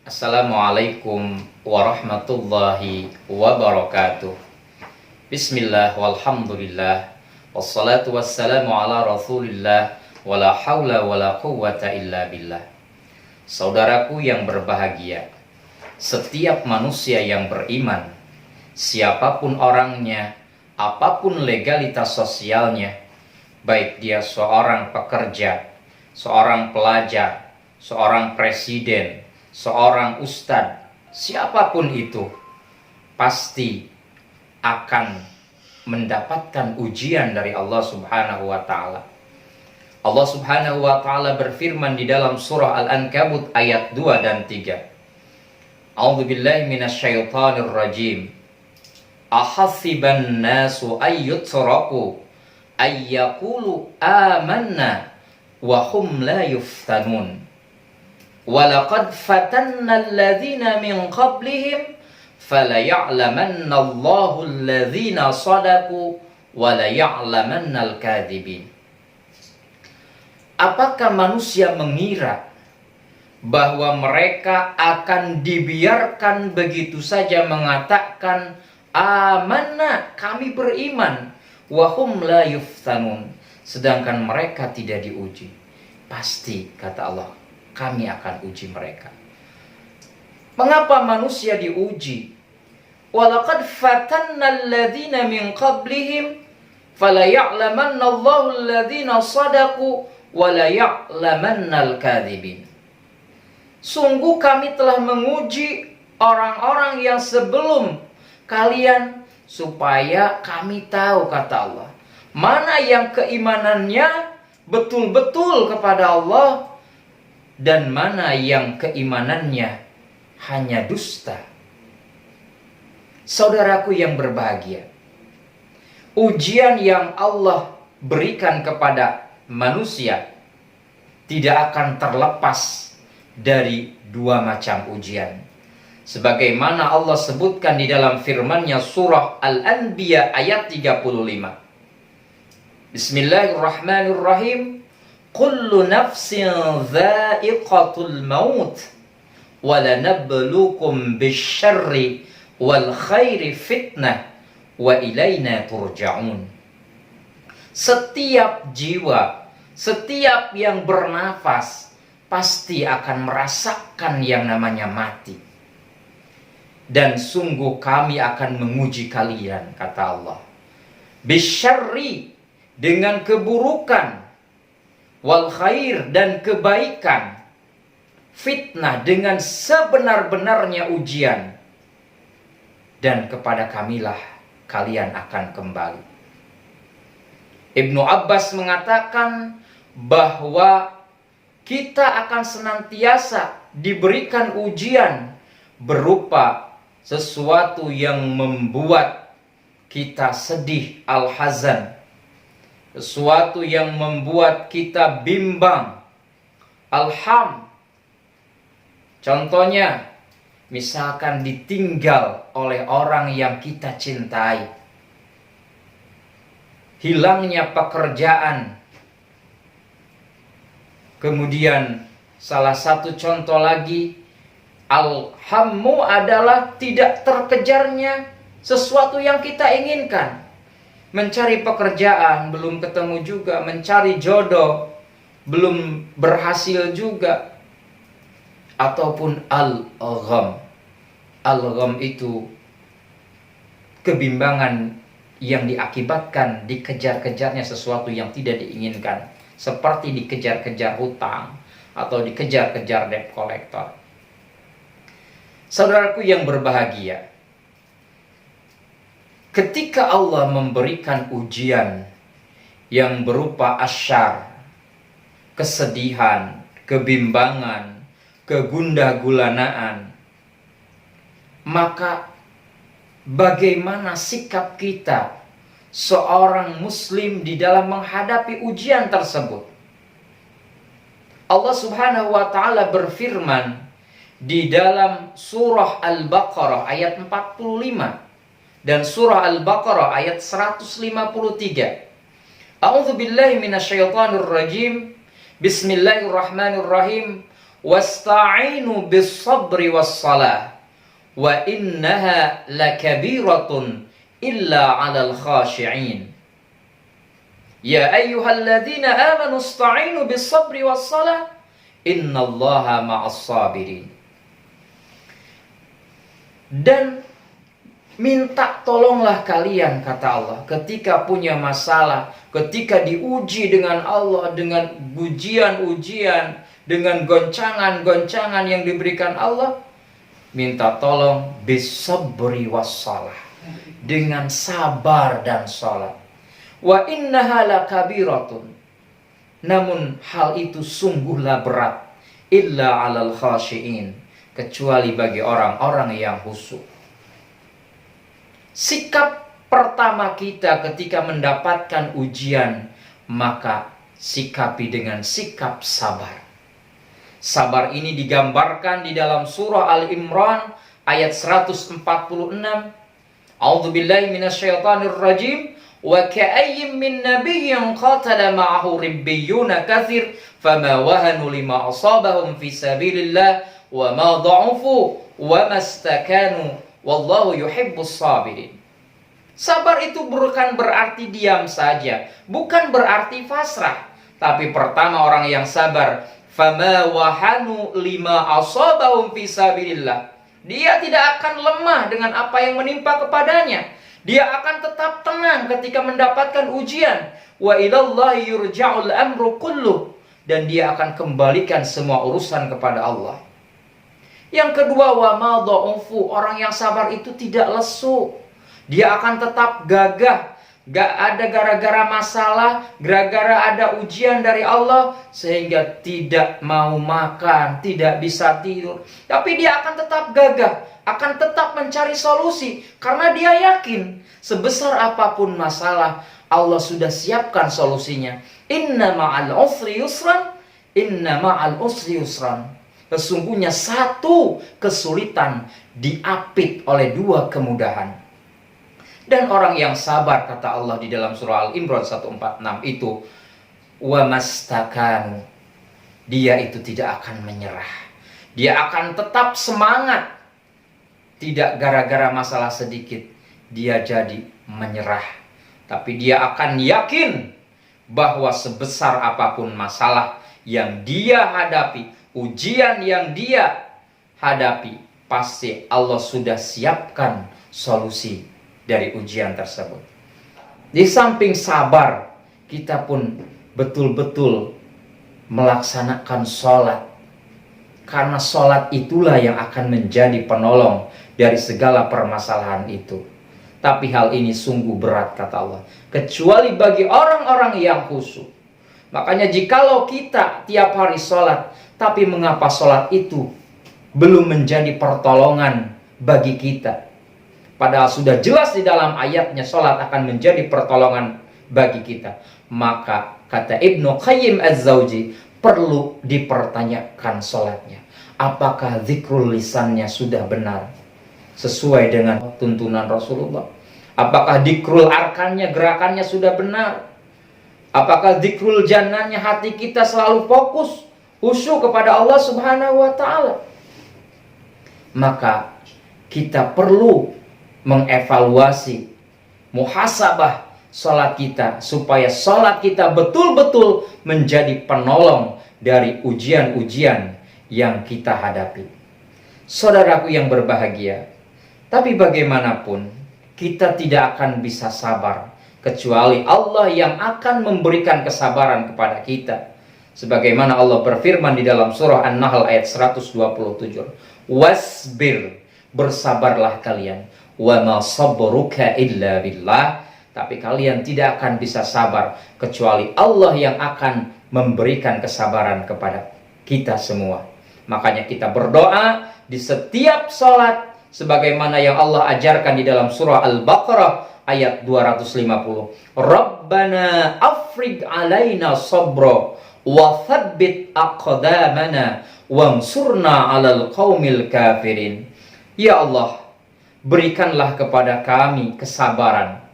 Assalamualaikum warahmatullahi wabarakatuh. Bismillah walhamdulillah wassalatu wassalamu ala rasulillah wala hawla wala quwwata illa billah. Saudaraku yang berbahagia, setiap manusia yang beriman, siapapun orangnya, apapun legalitas sosialnya, baik dia seorang pekerja, seorang pelajar, seorang presiden, seorang ustadz, siapapun itu pasti akan mendapatkan ujian dari Allah Subhanahu wa taala. Allah Subhanahu wa taala berfirman di dalam surah Al-Ankabut ayat 2 dan 3. A'udzubillahi minasyaitonir rajim. Ahasiban nasu ayyutraku ayyaqulu amanna wa hum la yuftanun. Walaqad fatanna alladhina min qablihim falaya'lamanna Allahu alladhina sadaqu walaya'lamanna al-kadhibin. Apakah manusia mengira bahwa mereka akan dibiarkan begitu saja mengatakan amanna, kami beriman, wa hum la yuftanun, sedangkan mereka tidak diuji? Pasti, kata Allah, kami akan uji mereka. Mengapa manusia diuji? Walaqad fatanna alladhina min qablihim falaya'lamanna Allahu alladhina sadaqu walaya'lamanna al-kadhibin. Sungguh kami telah menguji orang-orang yang sebelum kalian supaya kami tahu, kata Allah, mana yang keimanannya betul-betul kepada Allah dan mana yang keimanannya hanya dusta. Saudaraku yang berbahagia, ujian yang Allah berikan kepada manusia tidak akan terlepas dari dua macam ujian. Sebagaimana Allah sebutkan di dalam firman-Nya surah Al-Anbiya ayat 35. Bismillahirrahmanirrahim. Kullu nafsin dha'iqatul maut walanabluukum bisyarri wal khairi fitnah wa ilaina turja'un. Setiap jiwa, setiap yang bernafas pasti akan merasakan yang namanya mati. Dan sungguh kami akan menguji kalian, kata Allah, bisyarri, dengan keburukan, wal khair, dan kebaikan, fitnah, dengan sebenar-benarnya ujian, dan kepada kamilah kalian akan kembali. Ibnu Abbas mengatakan bahwa kita akan senantiasa diberikan ujian berupa sesuatu yang membuat kita sedih, al-hazan, sesuatu yang membuat kita bimbang, alham. Contohnya, misalkan ditinggal oleh orang yang kita cintai, hilangnya pekerjaan. Kemudian salah satu contoh lagi, alhammu adalah tidak terkejarnya sesuatu yang kita inginkan. Mencari pekerjaan belum ketemu juga, mencari jodoh belum berhasil juga. Ataupun al-gham. Al-gham itu kebimbangan yang diakibatkan dikejar-kejarnya sesuatu yang tidak diinginkan, seperti dikejar-kejar hutang atau dikejar-kejar debt collector. Saudaraku yang berbahagia, ketika Allah memberikan ujian yang berupa asyar, kesedihan, kebimbangan, kegundah-gulanaan, maka bagaimana sikap kita seorang muslim di dalam menghadapi ujian tersebut? Allah Subhanahu wa taala berfirman di dalam surah Al-Baqarah ayat 45 dan surah Al-Baqarah ayat 153. A'udzubillahi minasyaitonir rajim. Bismillahirrahmanirrahim. wasta'inu bis sabri was salah wa innaha lakabiratun illa 'alal khashi'in. Ya ayyuhalladzina amanu ista'inu bis sabri was salah innallaha ma'as sabirin. Dan minta tolonglah kalian, kata Allah, ketika punya masalah, ketika diuji dengan Allah, dengan ujian-ujian, dengan goncangan-goncangan yang diberikan Allah, minta tolong bisabri wassalah, dengan sabar dan salat. Wa innaha lakabiratun, namun hal itu sungguhlah berat, illa 'alal khashiin, kecuali bagi orang-orang yang khusyuk. Sikap pertama kita ketika mendapatkan ujian, maka sikapi dengan sikap sabar. Sabar ini digambarkan di dalam surah Al-Imran ayat 146. A'udzubillahi minasyaitonir rajim. Wa ka'ayyin min nabiyyin qatala ma'ahu ribbiyuna katsir fama wahanu lima asabahum fi sabilillah wa ma dha'ufu wa mastakanu wallahu yuhibbus sabirin. Sabar itu bukan berarti diam saja, bukan berarti pasrah. Tapi pertama orang yang sabar, fama wahanu lima asabahum fi sabilillah. Dia tidak akan lemah dengan apa yang menimpa kepadanya. Dia akan tetap tenang ketika mendapatkan ujian. Wa ilallahi yurja'ul amru kulluh, dan dia akan kembalikan semua urusan kepada Allah. Yang kedua, wa ma dha'ufu, orang yang sabar itu tidak lesu. Dia akan tetap gagah. Gak ada gara-gara masalah, gara-gara ada ujian dari Allah, sehingga tidak mau makan, tidak bisa tidur. Tapi dia akan tetap gagah, akan tetap mencari solusi. Karena dia yakin, sebesar apapun masalah, Allah sudah siapkan solusinya. Inna ma'al usri yusran, inna ma'al usri yusran. Sesungguhnya satu kesulitan diapit oleh dua kemudahan. Dan orang yang sabar, kata Allah di dalam surah Al-Imran 146 itu, wa mastakanu, dia itu tidak akan menyerah. Dia akan tetap semangat. Tidak gara-gara masalah sedikit dia jadi menyerah. Tapi dia akan yakin bahwa sebesar apapun masalah yang dia hadapi, ujian yang dia hadapi, pasti Allah sudah siapkan solusi dari ujian tersebut. Di samping sabar, kita pun betul-betul melaksanakan sholat. Karena sholat itulah yang akan menjadi penolong dari segala permasalahan itu. Tapi hal ini sungguh berat, kata Allah, kecuali bagi orang-orang yang khusyuk. Makanya jikalau kita tiap hari sholat, tapi mengapa sholat itu belum menjadi pertolongan bagi kita? Padahal sudah jelas di dalam ayatnya sholat akan menjadi pertolongan bagi kita. Maka kata Ibnu Qayyim Az-Zawji, perlu dipertanyakan sholatnya. Apakah zikrul lisannya sudah benar sesuai dengan tuntunan Rasulullah? Apakah zikrul arkannya, gerakannya sudah benar? Apakah zikrul janannya, hati kita selalu fokus, khusyuk kepada Allah Subhanahu wa ta'ala? Maka kita perlu mengevaluasi, muhasabah sholat kita, supaya sholat kita betul-betul menjadi penolong dari ujian-ujian yang kita hadapi. Saudaraku yang berbahagia, tapi bagaimanapun kita tidak akan bisa sabar kecuali Allah yang akan memberikan kesabaran kepada kita. Sebagaimana Allah berfirman di dalam surah An-Nahl ayat 127, wasbir, bersabarlah kalian, wa ma sabruka illa billah, tapi kalian tidak akan bisa sabar kecuali Allah yang akan memberikan kesabaran kepada kita semua. Makanya kita berdoa di setiap sholat sebagaimana yang Allah ajarkan di dalam surah Al-Baqarah ayat 250. Rabbana afrig alaina sabra wa thabbit aqdamana wansurna 'alal qaumil kafirin. Ya Allah, berikanlah kepada kami kesabaran.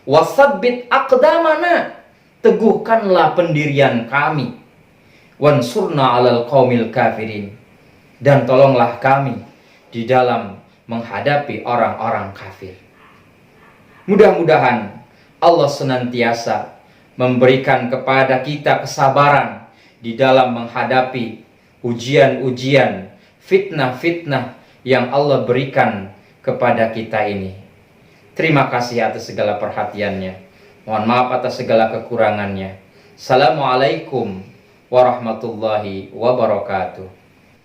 Wasabbit aqdamana, teguhkanlah pendirian kami. wansurna 'alal qaumil kafirin. Dan tolonglah kami di dalam menghadapi orang-orang kafir. Mudah-mudahan Allah senantiasa memberikan kepada kita kesabaran di dalam menghadapi ujian-ujian, fitnah-fitnah yang Allah berikan kepada kita ini. Terima kasih atas segala perhatiannya. Mohon maaf atas segala kekurangannya. Assalamualaikum warahmatullahi wabarakatuh.